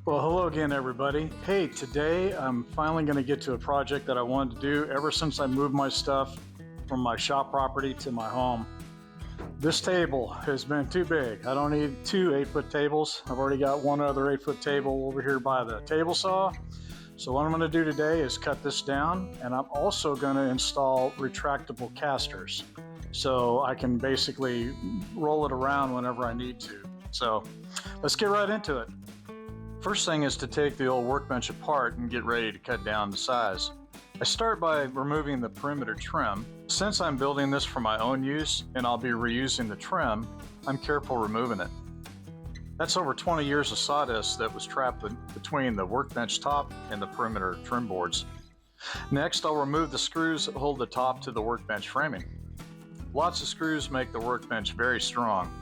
Well, hello again, everybody. Hey, today I'm finally going to get to a project that I wanted to do ever since I moved my stuff from my shop property to my home. This table has been too big. I don't need two 8-foot tables. I've already got one other 8-foot table over here by the table saw. So what I'm going to do today is cut this down, and I'm also going to install retractable casters so I can basically roll it around whenever I need to. So let's get right into it. First thing is to take the old workbench apart and get ready to cut down the size. I start by removing the perimeter trim. Since I'm building this for my own use and I'll be reusing the trim, I'm careful removing it. That's over 20 years of sawdust that was trapped between the workbench top and the perimeter trim boards. Next, I'll remove the screws that hold the top to the workbench framing. Lots of screws make the workbench very strong.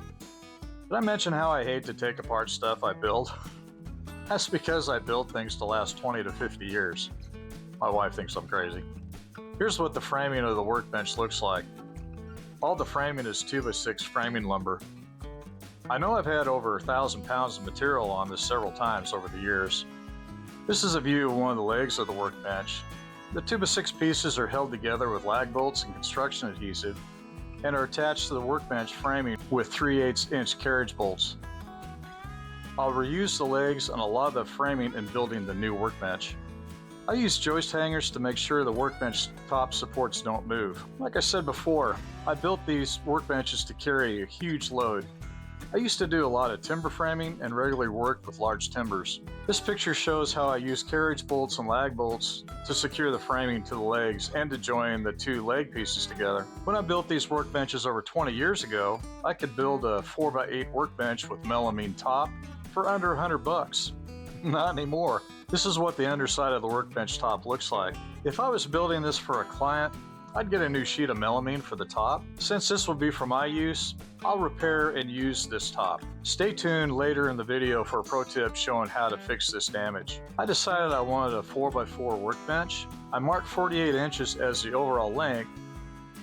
Did I mention how I hate to take apart stuff I build? That's because I build things to last 20 to 50 years. My wife thinks I'm crazy. Here's what the framing of the workbench looks like. All the framing is 2x6 framing lumber. I know I've had over 1,000 pounds of material on this several times over the years. This is a view of one of the legs of the workbench. The 2x6 pieces are held together with lag bolts and construction adhesive and are attached to the workbench framing with 3/8-inch carriage bolts. I'll reuse the legs on a lot of the framing in building the new workbench. I use joist hangers to make sure the workbench top supports don't move. Like I said before, I built these workbenches to carry a huge load. I used to do a lot of timber framing and regularly worked with large timbers. This picture shows how I use carriage bolts and lag bolts to secure the framing to the legs and to join the two leg pieces together. When I built these workbenches over 20 years ago, I could build a 4x8 workbench with melamine top for under $100. Not anymore. This is what the underside of the workbench top looks like. If I was building this for a client, I'd get a new sheet of melamine for the top. Since this will be for my use, I'll repair and use this top. Stay tuned later in the video for a pro tip showing how to fix this damage. I decided I wanted a 4x4 workbench. I marked 48 inches as the overall length.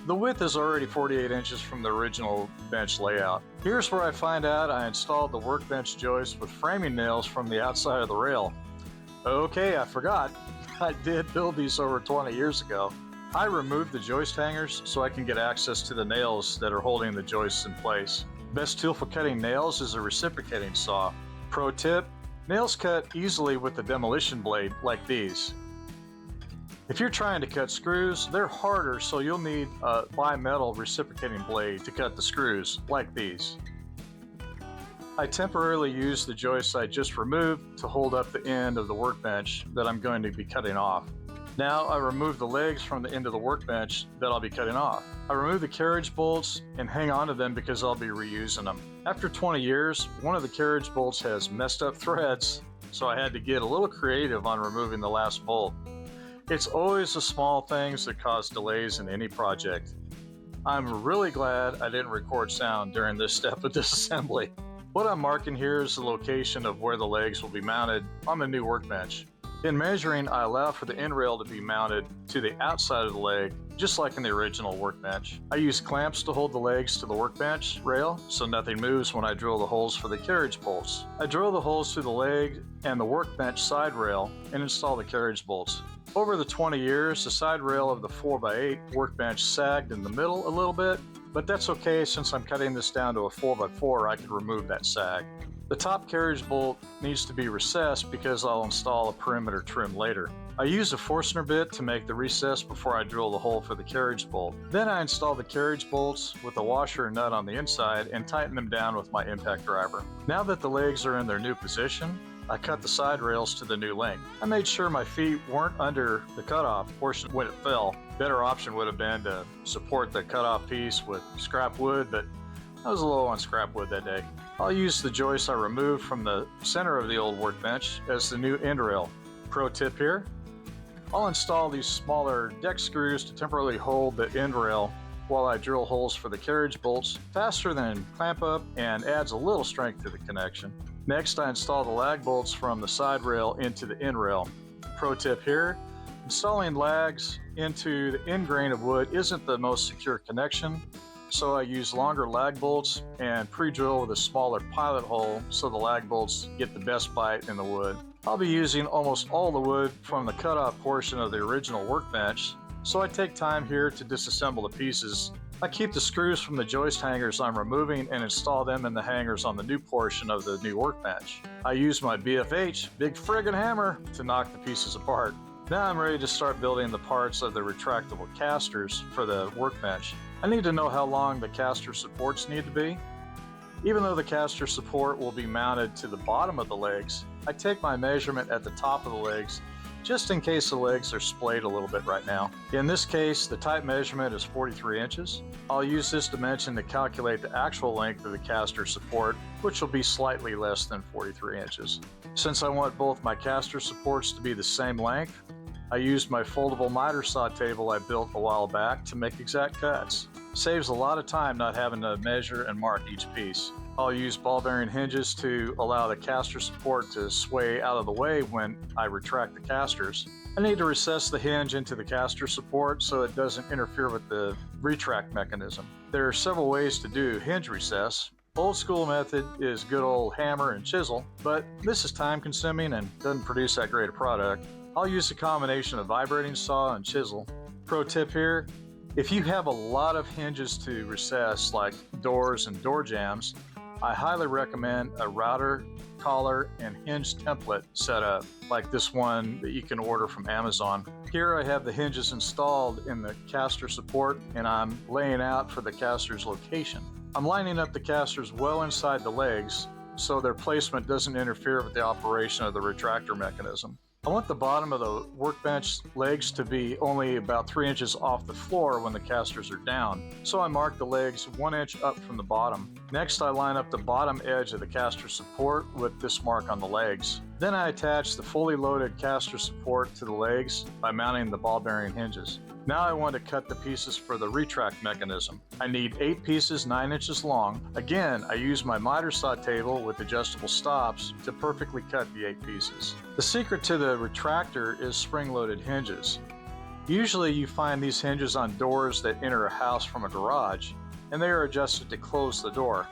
The width is already 48 inches from the original bench layout. Here's where I find out I installed the workbench joist with framing nails from the outside of the rail. Okay, I forgot. I did build these over 20 years ago. I removed the joist hangers so I can get access to the nails that are holding the joists in place. Best tool for cutting nails is a reciprocating saw. Pro tip, nails cut easily with the demolition blade like these. If you're trying to cut screws, they're harder, so you'll need a bimetal reciprocating blade to cut the screws, like these. I temporarily use the joists I just removed to hold up the end of the workbench that I'm going to be cutting off. Now I remove the legs from the end of the workbench that I'll be cutting off. I remove the carriage bolts and hang on to them because I'll be reusing them. After 20 years, one of the carriage bolts has messed up threads, so I had to get a little creative on removing the last bolt. It's always the small things that cause delays in any project. I'm really glad I didn't record sound during this step of disassembly. What I'm marking here is the location of where the legs will be mounted on the new workbench. In measuring, I allow for the end rail to be mounted to the outside of the leg, just like in the original workbench. I use clamps to hold the legs to the workbench rail so nothing moves when I drill the holes for the carriage bolts. I drill the holes through the leg and the workbench side rail and install the carriage bolts. Over the 20 years, the side rail of the 4x8 workbench sagged in the middle a little bit, but that's okay since I'm cutting this down to a 4x4, I can remove that sag. The top carriage bolt needs to be recessed because I'll install a perimeter trim later. I use a Forstner bit to make the recess before I drill the hole for the carriage bolt. Then I install the carriage bolts with a washer and nut on the inside and tighten them down with my impact driver. Now that the legs are in their new position, I cut the side rails to the new length. I made sure my feet weren't under the cutoff portion when it fell. Better option would have been to support the cutoff piece with scrap wood, but I was low on scrap wood that day. I'll use the joist I removed from the center of the old workbench as the new end rail. Pro tip here, I'll install these smaller deck screws to temporarily hold the end rail while I drill holes for the carriage bolts faster than clamp up and adds a little strength to the connection. Next, I install the lag bolts from the side rail into the end rail. Pro tip here, installing lags into the end grain of wood isn't the most secure connection, so I use longer lag bolts and pre-drill with a smaller pilot hole so the lag bolts get the best bite in the wood. I'll be using almost all the wood from the cutout portion of the original workbench, so I take time here to disassemble the pieces. I keep the screws from the joist hangers I'm removing and install them in the hangers on the new portion of the new workbench. I use my BFH, big friggin' hammer, to knock the pieces apart. Now I'm ready to start building the parts of the retractable casters for the workbench. I need to know how long the caster supports need to be. Even though the caster support will be mounted to the bottom of the legs, I take my measurement at the top of the legs just in case the legs are splayed a little bit right now. In this case, the type measurement is 43 inches. I'll use this dimension to calculate the actual length of the caster support, which will be slightly less than 43 inches. Since I want both my caster supports to be the same length, I used my foldable miter saw table I built a while back to make exact cuts. Saves a lot of time not having to measure and mark each piece. I'll use ball bearing hinges to allow the caster support to sway out of the way when I retract the casters. I need to recess the hinge into the caster support so it doesn't interfere with the retract mechanism. There are several ways to do hinge recess. Old school method is good old hammer and chisel, but this is time consuming and doesn't produce that great a product. I'll use a combination of vibrating saw and chisel. Pro tip here, if you have a lot of hinges to recess like doors and door jambs, I highly recommend a router, collar, and hinge template setup like this one that you can order from Amazon. Here I have the hinges installed in the caster support and I'm laying out for the caster's location. I'm lining up the casters well inside the legs so their placement doesn't interfere with the operation of the retractor mechanism. I want the bottom of the workbench legs to be only about 3 inches off the floor when the casters are down, so I mark the legs 1 inch up from the bottom. Next, I line up the bottom edge of the caster support with this mark on the legs. Then I attach the fully loaded caster support to the legs by mounting the ball bearing hinges. Now I want to cut the pieces for the retract mechanism. I need 8 pieces 9 inches long. Again, I use my miter saw table with adjustable stops to perfectly cut the 8 pieces. The secret to the retractor is spring-loaded hinges. Usually you find these hinges on doors that enter a house from a garage, and they are adjusted to close the door.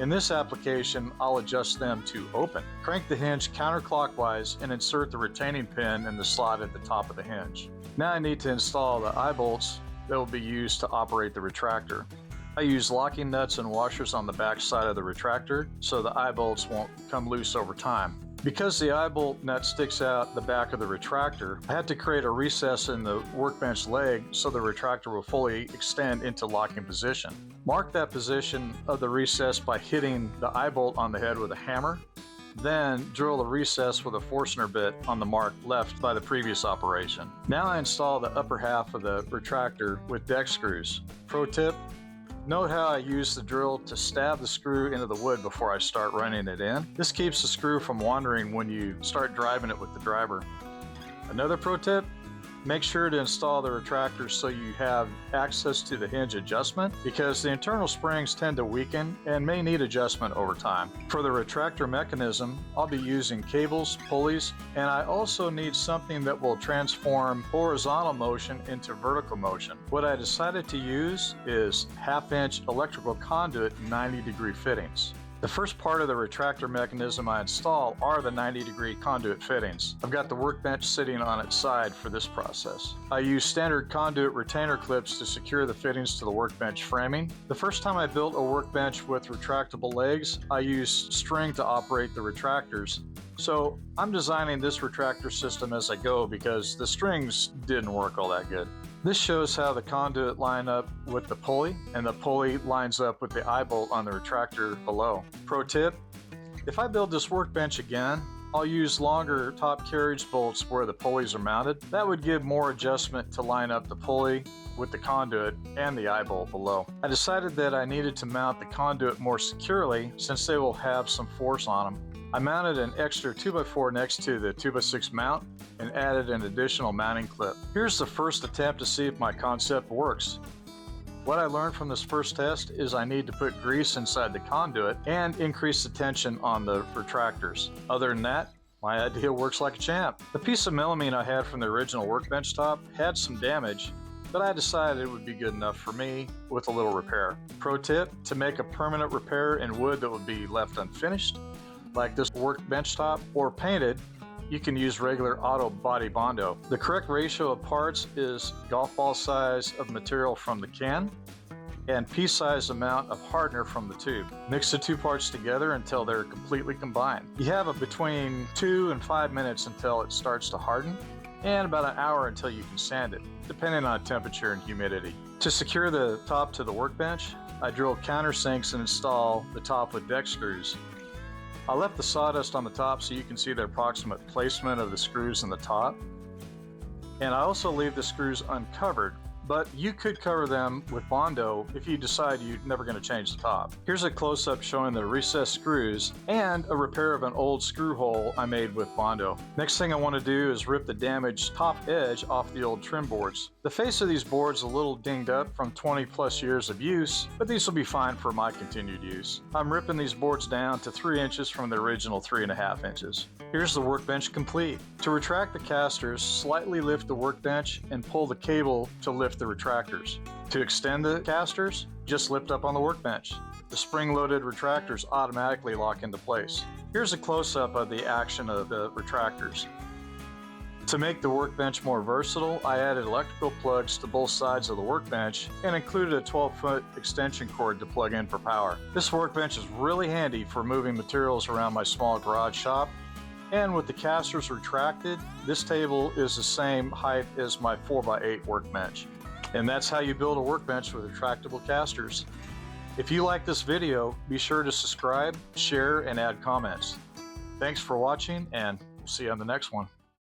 In this application, I'll adjust them to open. Crank the hinge counterclockwise and insert the retaining pin in the slot at the top of the hinge. Now I need to install the eye bolts that will be used to operate the retractor. I use locking nuts and washers on the back side of the retractor so the eye bolts won't come loose over time. Because the eye bolt nut sticks out the back of the retractor, I had to create a recess in the workbench leg so the retractor will fully extend into locking position. Mark that position of the recess by hitting the eye bolt on the head with a hammer. Then drill the recess with a Forstner bit on the mark left by the previous operation. Now I install the upper half of the retractor with deck screws. Pro tip, note how I use the drill to stab the screw into the wood before I start running it in. This keeps the screw from wandering when you start driving it with the driver. Another pro tip, make sure to install the retractor so you have access to the hinge adjustment because the internal springs tend to weaken and may need adjustment over time. For the retractor mechanism, I'll be using cables, pulleys, and I also need something that will transform horizontal motion into vertical motion. What I decided to use is 1/2 inch electrical conduit 90-degree fittings. The first part of the retractor mechanism I install are the 90-degree conduit fittings. I've got the workbench sitting on its side for this process. I use standard conduit retainer clips to secure the fittings to the workbench framing. The first time I built a workbench with retractable legs, I used string to operate the retractors. So I'm designing this retractor system as I go because the strings didn't work all that good. This shows how the conduit line up with the pulley, and the pulley lines up with the eye bolt on the retractor below. Pro tip, if I build this workbench again, I'll use longer top carriage bolts where the pulleys are mounted. That would give more adjustment to line up the pulley with the conduit and the eye bolt below. I decided that I needed to mount the conduit more securely since they will have some force on them. I mounted an extra 2x4 next to the 2x6 mount and added an additional mounting clip. Here's the first attempt to see if my concept works. What I learned from this first test is I need to put grease inside the conduit and increase the tension on the retractors. Other than that, my idea works like a champ. The piece of melamine I had from the original workbench top had some damage, but I decided it would be good enough for me with a little repair. Pro tip, to make a permanent repair in wood that would be left unfinished, like this workbench top, or painted, you can use regular auto body Bondo. The correct ratio of parts is golf ball size of material from the can and pea-sized amount of hardener from the tube. Mix the two parts together until they're completely combined. You have between 2 and 5 minutes until it starts to harden, and about an hour until you can sand it, depending on temperature and humidity. To secure the top to the workbench, I drilled countersinks and install the top with deck screws. I left the sawdust on the top so you can see the approximate placement of the screws in the top. And I also leave the screws uncovered, but you could cover them with Bondo if you decide you're never going to change the top. Here's a close-up showing the recessed screws and a repair of an old screw hole I made with Bondo. Next thing I want to do is rip the damaged top edge off the old trim boards. The face of these boards is a little dinged up from 20 plus years of use, but these will be fine for my continued use. I'm ripping these boards down to 3 inches from the original 3.5 inches. Here's the workbench complete. To retract the casters, slightly lift the workbench and pull the cable to lift the retractors. To extend the casters, just lift up on the workbench. The spring-loaded retractors automatically lock into place. Here's a close-up of the action of the retractors. To make the workbench more versatile, I added electrical plugs to both sides of the workbench and included a 12-foot extension cord to plug in for power. This workbench is really handy for moving materials around my small garage shop. And with the casters retracted, this table is the same height as my 4x8 workbench. And that's how you build a workbench with retractable casters. If you like this video, be sure to subscribe, share, and add comments. Thanks for watching, and we'll see you on the next one.